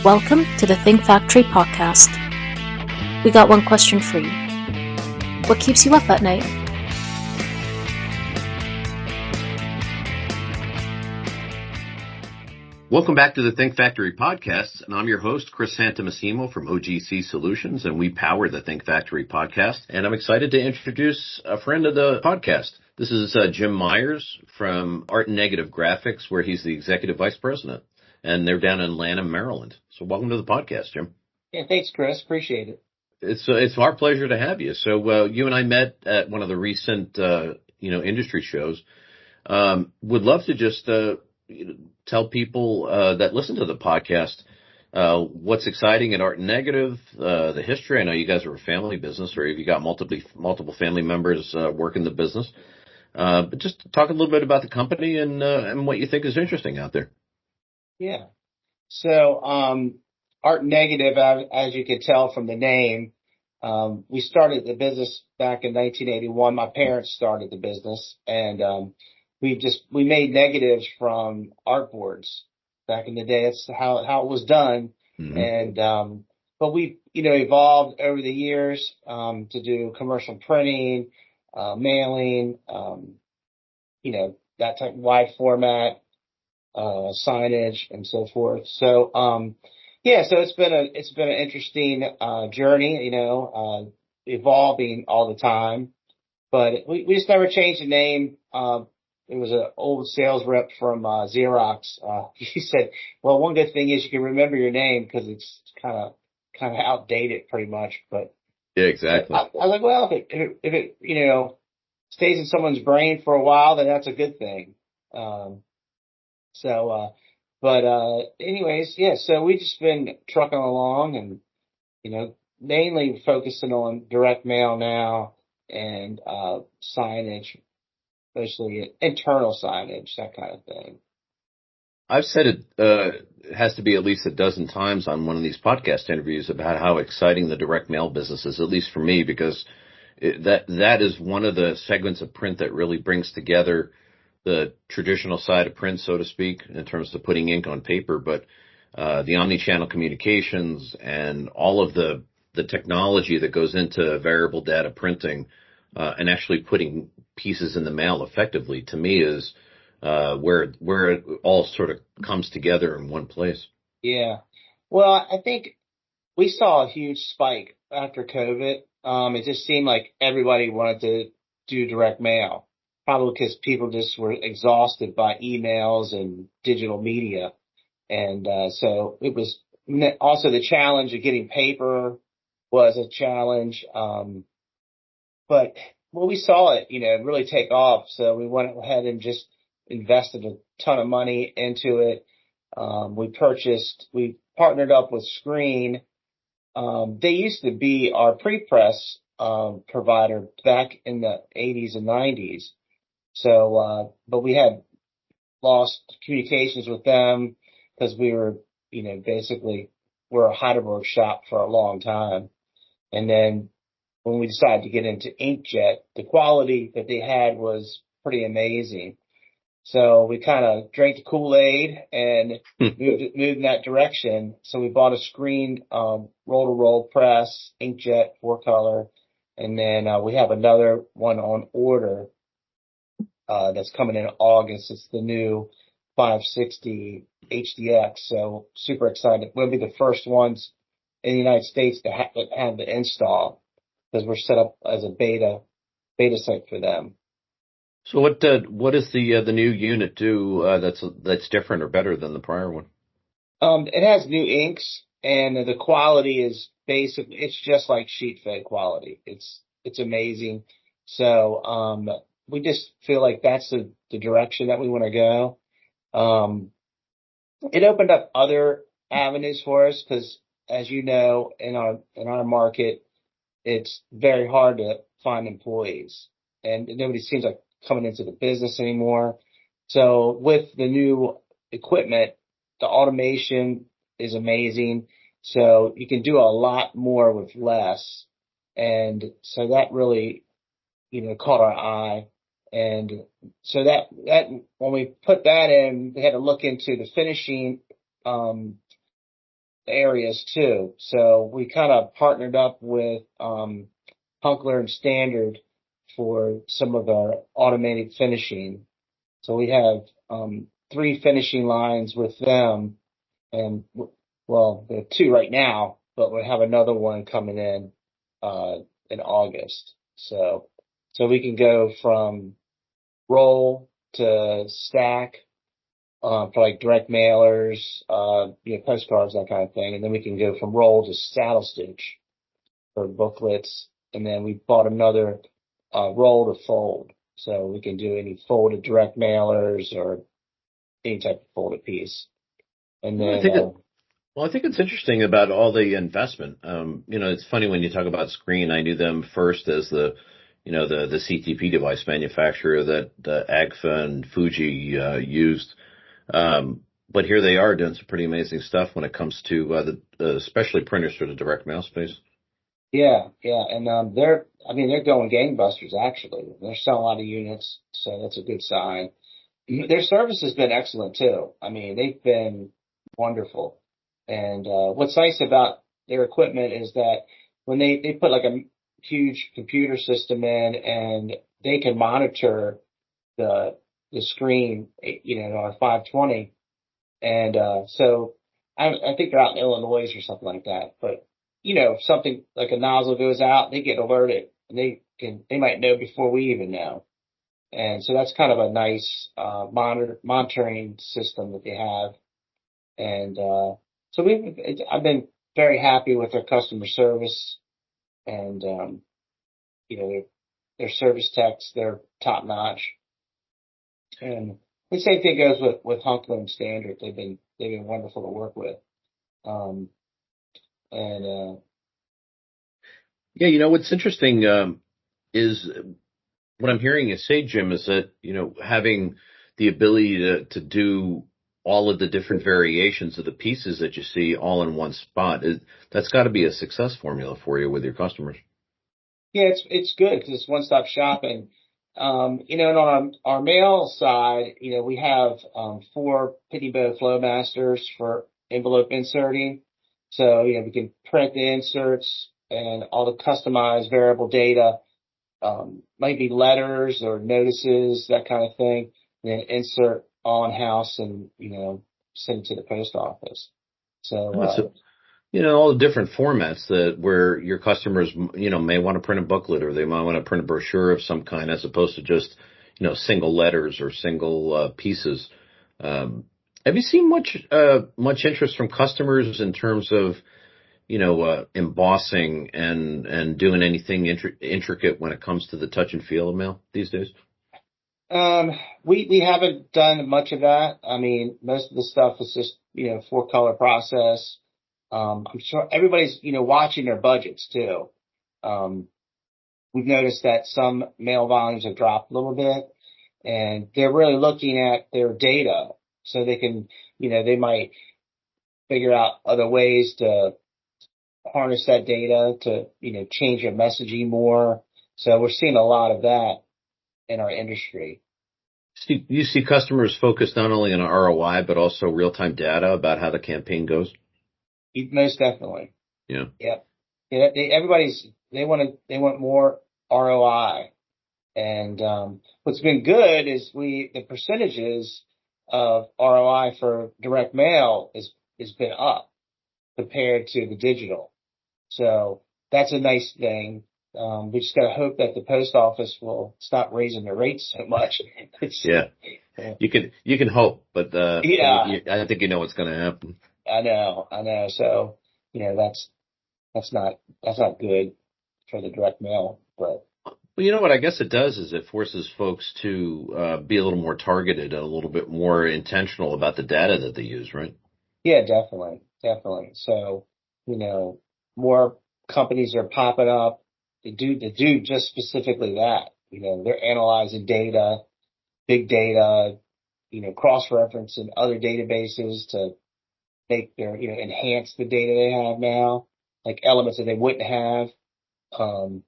Welcome to the Think Factory podcast. We got one question for you. What keeps you up at night? Welcome back to the Think Factory podcast, and I'm your host, Chris Santamassimo from OGC Solutions, and we power the Think Factory podcast, and I'm excited to introduce a friend of the podcast. This is Jim Myers from Art and Negative Graphics, where he's the executive vice president, and they're down in Lanham, Maryland. So welcome to the podcast, Jim. Yeah, thanks, Chris. Appreciate it. It's our pleasure to have you. So you and I met at one of the recent industry shows. Would love to just tell people that listen to the podcast what's exciting at Art and Negative, the history. I know you guys are a family business, or you got multiple family members working the business. But just talk a little bit about the company and what you think is interesting out there. Yeah. So Art and Negative, as you could tell from the name, we started the business back in 1981. My parents started the business, and we made negatives from artboards back in the day. That's how it was done. Mm-hmm. And but we evolved over the years to do commercial printing, mailing, that type of wide format, signage, and so forth. So so it's been an interesting journey, evolving all the time. But we just never changed the name. It was an old sales rep from Xerox. He said, "Well, one good thing is you can remember your name because it's kind of outdated, pretty much." But yeah, exactly. I was like, well, if it stays in someone's brain for a while, then that's a good thing. Anyways, yeah. So we just been trucking along, and mainly focusing on direct mail now and signage. Especially internal signage, that kind of thing. I've said it has to be at least a dozen times on one of these podcast interviews about how exciting the direct mail business is, at least for me, because that is one of the segments of print that really brings together the traditional side of print, so to speak, in terms of putting ink on paper, but the omni-channel communications and all of the technology that goes into variable data printing and actually putting pieces in the mail effectively, to me, is where it all sort of comes together in one place. Yeah. Well, I think we saw a huge spike after COVID. It just seemed like everybody wanted to do direct mail, probably because people just were exhausted by emails and digital media. And so it was also the challenge of getting paper was a challenge. But we saw it, really take off. So we went ahead and just invested a ton of money into it. We partnered up with Screen. They used to be our pre-press provider back in the 80s and 90s. So, but we had lost communications with them because we were, basically we're a Heidelberg shop for a long time. And then when we decided to get into inkjet, the quality that they had was pretty amazing. So we kind of drank the Kool-Aid and moved in that direction. So we bought a Screen roll-to-roll press, inkjet, 4-color, and then we have another one on order that's coming in August. It's the new 560 HDX. So super excited. We'll be the first ones in the United States to have the install, because we're set up as a beta site for them. So what does the new unit do that's different or better than the prior one? It has new inks, and the quality is basic. It's just like sheet fed quality. It's amazing. So we just feel like that's the direction that we want to go. It opened up other avenues for us because, as you know, in our market, it's very hard to find employees, and nobody seems like coming into the business anymore. So with the new equipment, the automation is amazing. So you can do a lot more with less. And so that really, caught our eye. And so that when we put that in, we had to look into the finishing areas too. So we kind of partnered up with Hunkler and Standard for some of our automated finishing. So we have 3 finishing lines with them, and well, there are 2 right now, but we have another one coming in August. So we can go from roll to stack for like direct mailers, postcards, that kind of thing, and then we can go from roll to saddle stitch for booklets, and then we bought another roll to fold, so we can do any folded direct mailers or any type of folded piece. And Well, I then think I think it's interesting about all the investment. It's funny when you talk about Screen. I knew them first as the CTP device manufacturer that Agfa and Fuji used. But here they are doing some pretty amazing stuff when it comes to especially printers for the direct mail space. yeah, and they're going gangbusters actually. They're selling a lot of units, so that's a good sign. Their service has been excellent too. I mean, they've been wonderful. And what's nice about their equipment is that when they put like a huge computer system in, and they can monitor the screen, on a 520. And so I think they're out in Illinois or something like that. But if something like a nozzle goes out, they get alerted, and they might know before we even know. And so that's kind of a nice monitoring system that they have. And so I've been very happy with their customer service, and their service techs, they're top notch. And the same thing goes with Hunkler and Standard. They've been wonderful to work with. Um, and Yeah, what's interesting is what I'm hearing you say, Jim, is that having the ability to do all of the different variations of the pieces that you see all in one spot, that's got to be a success formula for you with your customers. yeah, it's good because it's one stop shopping. And on our mail side, we have 4 Pitney Bowes Flowmasters for envelope inserting. So, we can print the inserts and all the customized variable data, might be letters or notices, that kind of thing, and then insert all in house and, send it to the post office. So, That's all the different formats where your customers, may want to print a booklet, or they might want to print a brochure of some kind, as opposed to just, single letters or single pieces. Have you seen much interest from customers in terms of, embossing and doing anything intricate when it comes to the touch and feel of mail these days? we haven't done much of that. I mean, most of the stuff is just, 4-color process. I'm sure everybody's, watching their budgets too. Um, we've noticed that some mail volumes have dropped a little bit, and they're really looking at their data so they can, they might figure out other ways to harness that data to, change their messaging more. So we're seeing a lot of that in our industry. You see customers focused not only on ROI, but also real-time data about how the campaign goes? Most definitely. Yeah. Yep. Yeah, they want more ROI. And what's been good is the percentages of ROI for direct mail is been up compared to the digital. So that's a nice thing. We just gotta hope that the post office will stop raising their rates so much. Yeah. Yeah. You can hope, but Yeah, I think what's going to happen. I know. So, that's not good for the direct mail, but Well, you know what I guess it does is it forces folks to be a little more targeted and a little bit more intentional about the data that they use, right? yeah, definitely, definitely. So, more companies are popping up to do just specifically that. They're analyzing data, big data, cross-referencing other databases to make enhance the data they have now, like elements that they wouldn't have, um,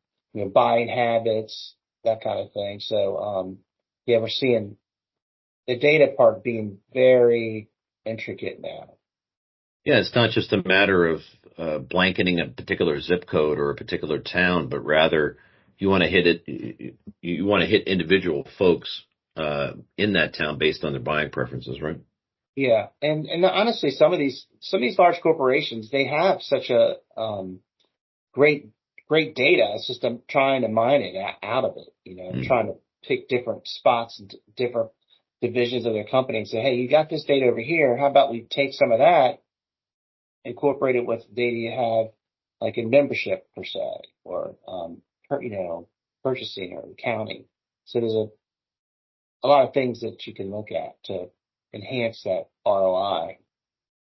buying habits, that kind of thing. So, yeah, we're seeing the data part being very intricate now. Yeah, it's not just a matter of blanketing a particular zip code or a particular town, but rather you want to hit it. You want to hit individual folks in that town based on their buying preferences, right? Yeah, and honestly, some of these large corporations, they have such a great great data. It's just I'm trying to mine it out of it. Mm. Trying to pick different spots and different divisions of their company and say, hey, you got this data over here. How about we take some of that, incorporate it with the data you have, like in membership per se, or purchasing or accounting. So there's a lot of things that you can look at to enhance that ROI.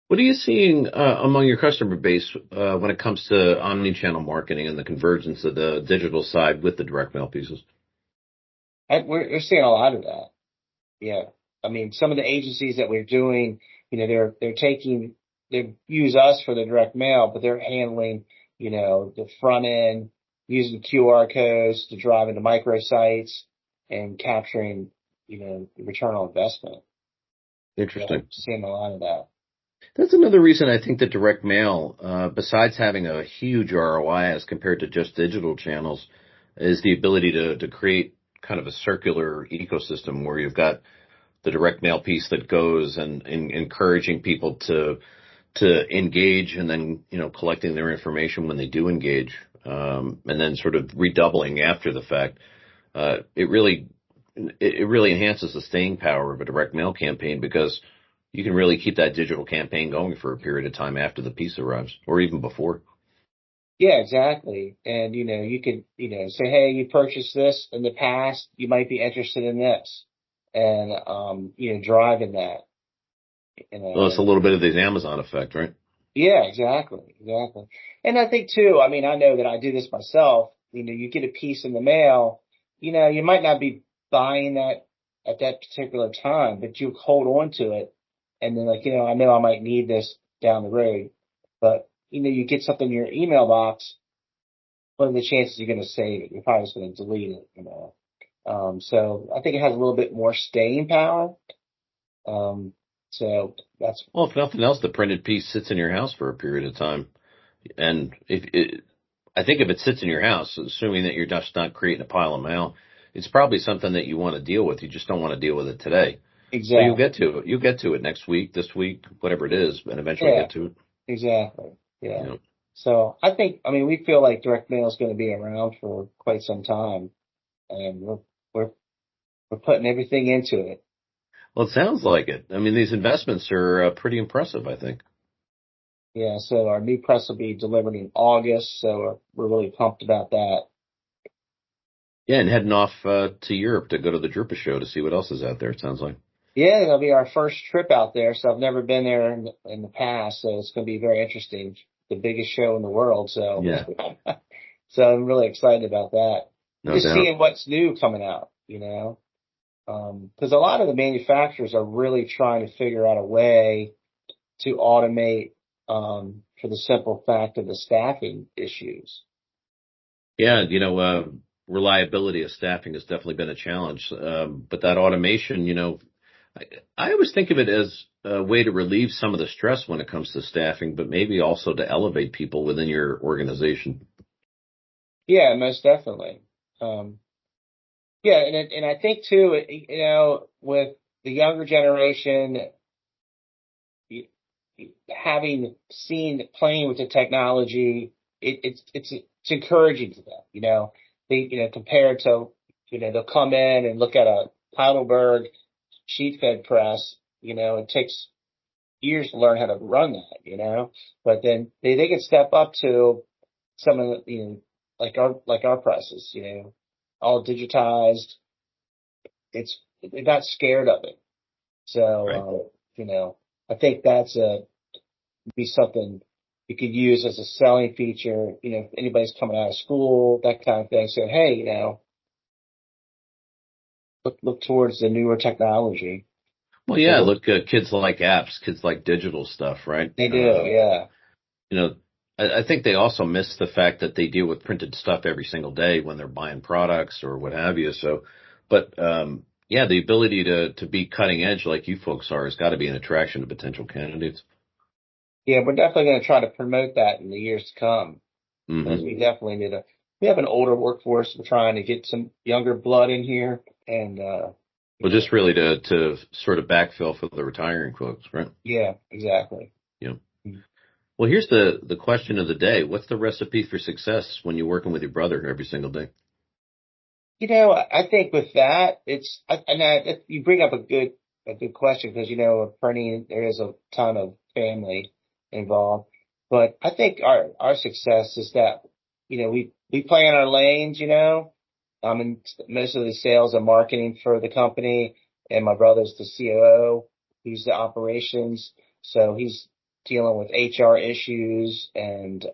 What are you seeing among your customer base when it comes to omni-channel marketing and the convergence of the digital side with the direct mail pieces? We're seeing a lot of that. Yeah. I mean, some of the agencies that we're doing, they use us for the direct mail, but they're handling, the front end, using QR codes to drive into microsites and capturing, the return on investment. Yeah, Interesting. seeing a lot of that. That's another reason I think that direct mail, besides having a huge ROI as compared to just digital channels, is the ability to create kind of a circular ecosystem where you've got the direct mail piece that goes and encouraging people to engage and then, collecting their information when they do engage, and then sort of redoubling after the fact. It really enhances the staying power of a direct mail campaign because you can really keep that digital campaign going for a period of time after the piece arrives or even before. Yeah, exactly. And, you could, say, hey, you purchased this in the past. You might be interested in this and, driving that, Well, it's a little bit of the Amazon effect, right? Yeah, exactly, exactly. And I think too, I mean, I know that I do this myself. You get a piece in the mail, you might not be buying that at that particular time, but you hold on to it. And then like, I know I might need this down the road, but you get something in your email box. What are the chances you're going to save it? You're probably just going to delete it. So I think it has a little bit more staying power. Um, so that's, Well, if nothing else, the printed piece sits in your house for a period of time. And I think if it sits in your house, assuming that you're just not creating a pile of mail, it's probably something that you want to deal with. You just don't want to deal with it today. So you'll exactly. get to it. You'll get to it next week, this week, whatever it is, and eventually Yeah. get to it. Exactly. Yeah. You know. So I mean, we feel like direct mail is going to be around for quite some time, and we're we're putting everything into it. Well, it sounds like it. I mean, these investments are pretty impressive, I think. Yeah. So our new press will be delivered in August, so we're really pumped about that. Yeah, and heading off to Europe to go to the Drupa show to see what else is out there, it sounds like. Yeah, it'll be our first trip out there. So I've never been there in the past, so it's going to be very interesting. The biggest show in the world, so Yeah, so I'm really excited about that. no Just doubt. seeing what's new coming out, because a lot of the manufacturers are really trying to figure out a way to automate for the simple fact of the staffing issues. Yeah, reliability of staffing has definitely been a challenge. But that automation, I always think of it as a way to relieve some of the stress when it comes to staffing, but maybe also to elevate people within your organization. Yeah, most definitely. Um, yeah, and I think too, with the younger generation having seen playing with the technology, it's encouraging to them. They compared to they'll come in and look at a Heidelberg sheet fed press. It takes years to learn how to run that. But then they can step up to some of the like our presses. All digitized. They're not scared of it. Right. So I think that's be something you could use as a selling feature. If anybody's coming out of school, that kind of thing. So hey, look towards the newer technology. Well, So yeah, look, kids like apps, kids like digital stuff, right? they do, yeah, You know, I think they also miss the fact that they deal with printed stuff every single day when they're buying products or what have you. So, but, yeah, the ability to be cutting edge like you folks are has got to be an attraction to potential candidates. Yeah, we're definitely going to try to promote that in the years to come because Hmm. we definitely we have an older workforce. We're trying to get some younger blood in here and, you Well, know, just really to sort of backfill for the retiring folks, right? yeah, exactly. Yeah. Well, here's the question of the day. What's the recipe for success when you're working with your brother every single day? I think with that, you bring up a good question because, with printing, there is a ton of family involved. But I think our success is that, we play in our lanes, I'm in most of the sales and marketing for the company, and my brother's the COO. He's the operations. So he's dealing with HR issues and,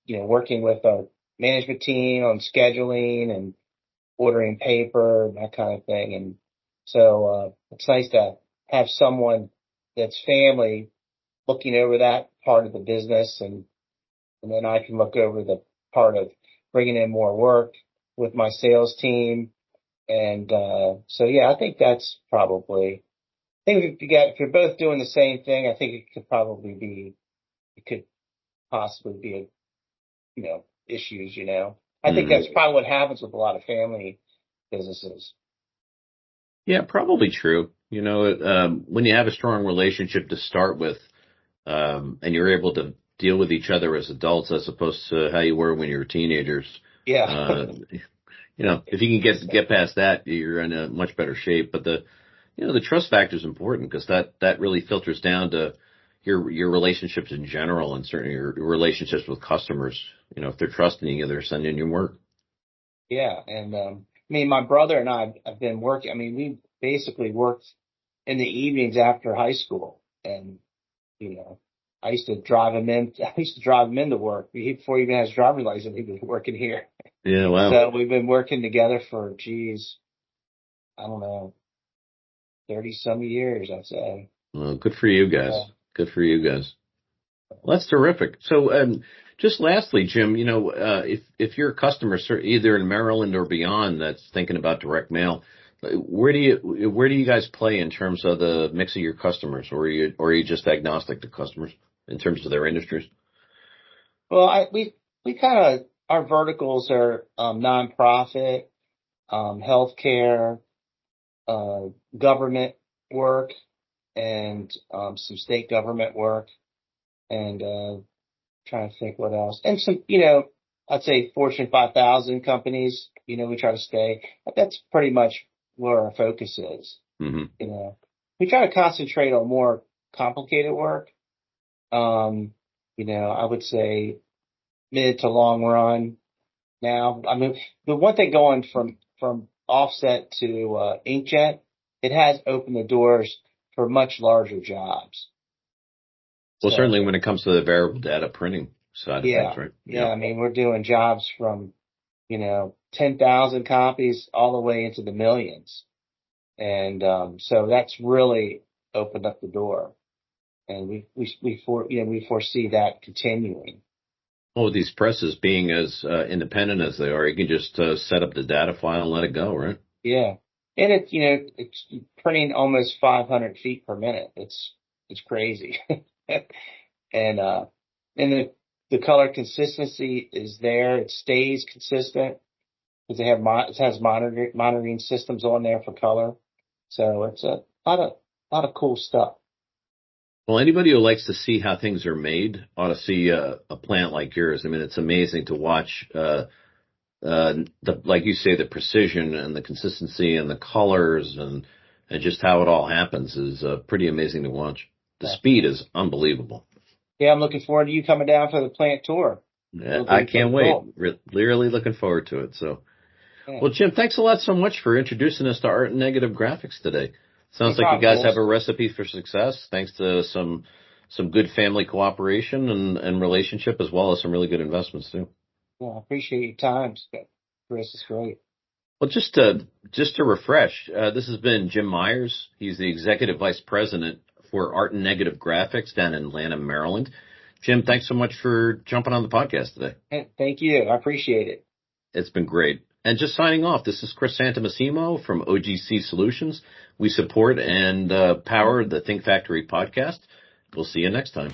working with our management team on scheduling and ordering paper, that kind of thing. And so, it's nice to have someone that's family looking over that part of the business and then I can look over the part of bringing in more work with my sales team. And, so yeah, I think that's probably, I think if you're both doing the same thing, I think it could possibly be issues. I think Hmm. that's probably what happens with a lot of family businesses. Yeah, probably true. When you have a strong relationship to start with, and you're able to deal with each other as adults as opposed to how you were when you were teenagers, Yeah. uh, if you can get past that, you're in a much better shape. But the trust factor is important because that really filters down to your relationships in general and certainly your relationships with customers. If they're trusting you, they're sending you work. Yeah. And, I mean, my brother and I have been working. I mean, we basically worked in the evenings after high school and, you know, I used to drive him in. I used to drive him into work before he even has his driver's license. He was working here. Yeah, wow. So we've been working together for, geez, I don't know, 30 some years, I'd say. Well, good for you Yeah. guys. Good for you guys. Well, that's terrific. So, just lastly, Jim, if you're a customer, either in Maryland or beyond, that's thinking about direct mail, where do you guys play in terms of the mix of your customers, or are you just agnostic to customers in terms of their industries? Well, we kind of, our verticals are, nonprofit, healthcare, uh, government work and, some state government work and, trying to think what else. And some, I'd say Fortune 5,000 companies, we try to stay. That's pretty much where our focus is. Hmm. You know, we try to concentrate on more complicated work. Um, I would say mid to long run now. I mean, the one thing going from offset to, inkjet, it has opened the doors for much larger jobs. Well, certainly So when it comes to the variable data printing side of things, yeah, right? yeah. Yeah. I mean, we're doing jobs from, 10,000 copies all the way into the millions. And, so that's really opened up the door and we foresee that continuing. Well, with these presses being as independent as they are, you can just set up the data file and let it go, right? Yeah. And it's printing almost 500 feet per minute. It's crazy. And, and the color consistency is there. It stays consistent because it has monitoring systems on there for color. So it's a lot of cool stuff. Well, anybody who likes to see how things are made ought to see a plant like yours. I mean, it's amazing to watch, like you say, the precision and the consistency and the colors and just how it all happens is pretty amazing to watch. The Yeah. speed is unbelievable. Yeah, I'm looking forward to you coming down for the plant tour. Yeah, It'll I be can't pretty wait. cool. Really looking forward to it. So, Yeah. well, Jim, thanks a lot so much for introducing us to art and negative graphics today. No Sounds like you problem, guys have Chris. a recipe for success, thanks to some good family cooperation and relationship, as well as some really good investments too. Yeah, I appreciate your time, Chris. It's great. Well, just to refresh, this has been Jim Myers. He's the executive vice president for art and negative graphics down in Lanham, Maryland. Jim, thanks so much for jumping on the podcast today. Thank you. I appreciate it. It's been great. And just signing off, this is Chris Santomassimo from OGC Solutions. We support and power the Think Factory podcast. We'll see you next time.